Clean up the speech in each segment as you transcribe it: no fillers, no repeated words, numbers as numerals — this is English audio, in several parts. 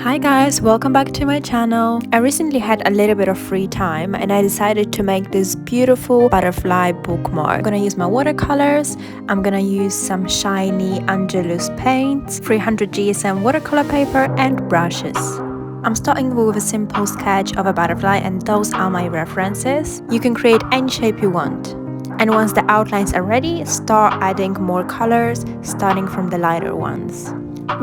Hi guys, welcome back to my channel. I recently had a little bit of free time and I decided to make this beautiful butterfly bookmark. I'm gonna use my watercolors, I'm gonna use some shiny Angelus paints, 300 GSM watercolor paper and brushes. I'm starting with a simple sketch of a butterfly and those are my references. You can create any shape you want. And once the outlines are ready, start adding more colors, starting from the lighter ones.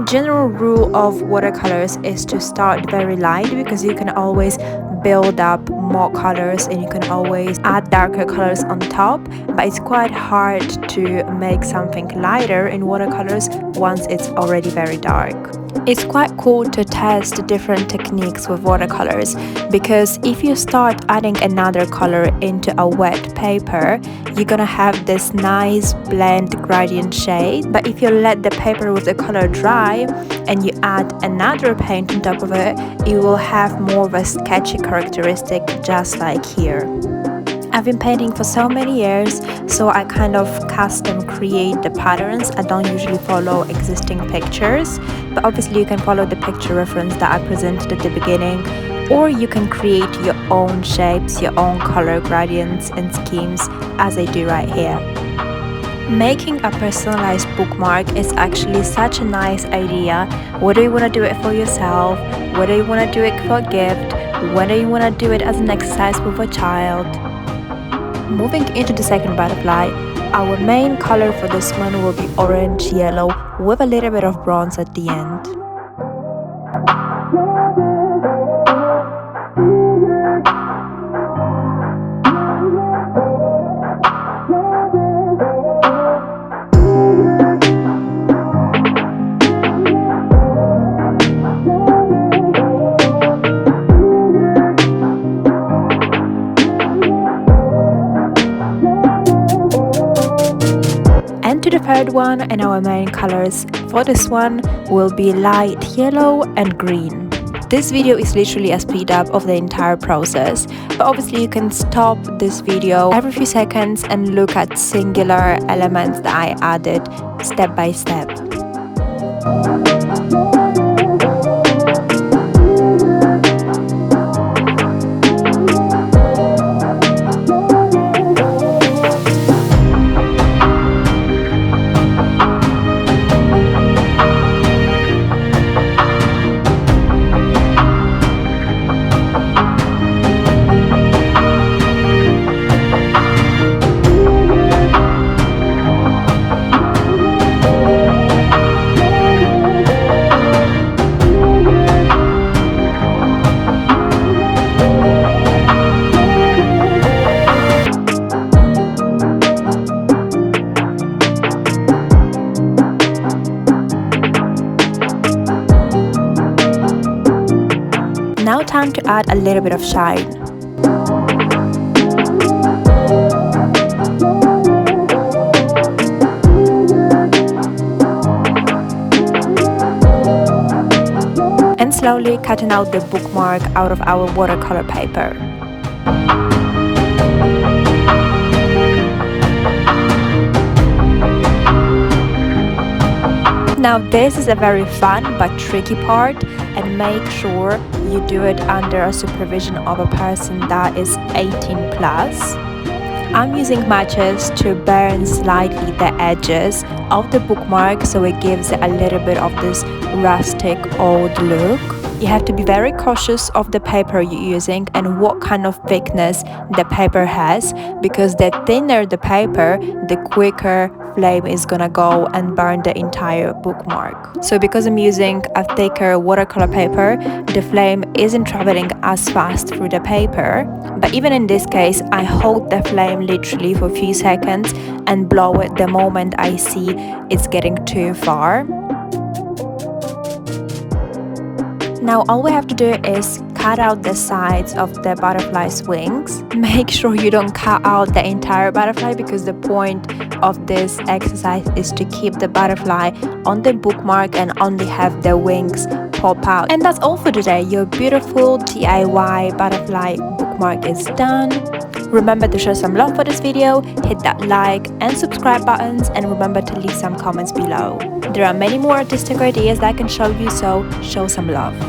General rule of watercolors is to start very light because you can always build up more colors and you can always add darker colors on top, but it's quite hard to make something lighter in watercolors once it's already very dark. It's quite cool to test different techniques with watercolors because if you start adding another color into a wet paper, you're gonna have this nice blend gradient shade. But if you let the paper with the color dry and you add another paint on top of it, you will have more of a sketchy characteristic, just like here. I've been painting for so many years, so I kind of custom create the patterns. I don't usually follow existing pictures, but obviously you can follow the picture reference that I presented at the beginning, or you can create your own shapes, your own color gradients and schemes, as I do right here. Making a personalized bookmark is actually such a nice idea, whether you want to do it for yourself, whether you want to do it for a gift, whether you want to do it as an exercise with a child. Moving into the second butterfly, our main color for this one will be orange yellow with a little bit of bronze at the end. And to the third one, and our main colors for this one will be light yellow and green. This video is literally a speed up of the entire process, but obviously you can stop this video every few seconds and look at singular elements that I added step by step. Now time to add a little bit of shine. And slowly cutting out the bookmark out of our watercolor paper. Now this is a very fun but tricky part, and make sure you do it under a supervision of a person that is 18 plus. I'm using matches to burn slightly the edges of the bookmark so it gives it a little bit of this rustic old look. You have to be very cautious of the paper you're using and what kind of thickness the paper has, because the thinner the paper, the quicker flame is gonna go and burn the entire bookmark. So because I'm using a thicker watercolor paper, the flame isn't traveling as fast through the paper. But even in this case, I hold the flame literally for a few seconds and blow it the moment I see it's getting too far. Now all we have to do is cut out the sides of the butterfly's wings. Make sure you don't cut out the entire butterfly because the point of this exercise is to keep the butterfly on the bookmark and only have the wings pop out. And that's all for today. Your beautiful DIY butterfly bookmark is done. Remember to show some love for this video, hit that like and subscribe buttons, and remember to leave some comments below. There are many more artistic ideas that I can show you, so show some love.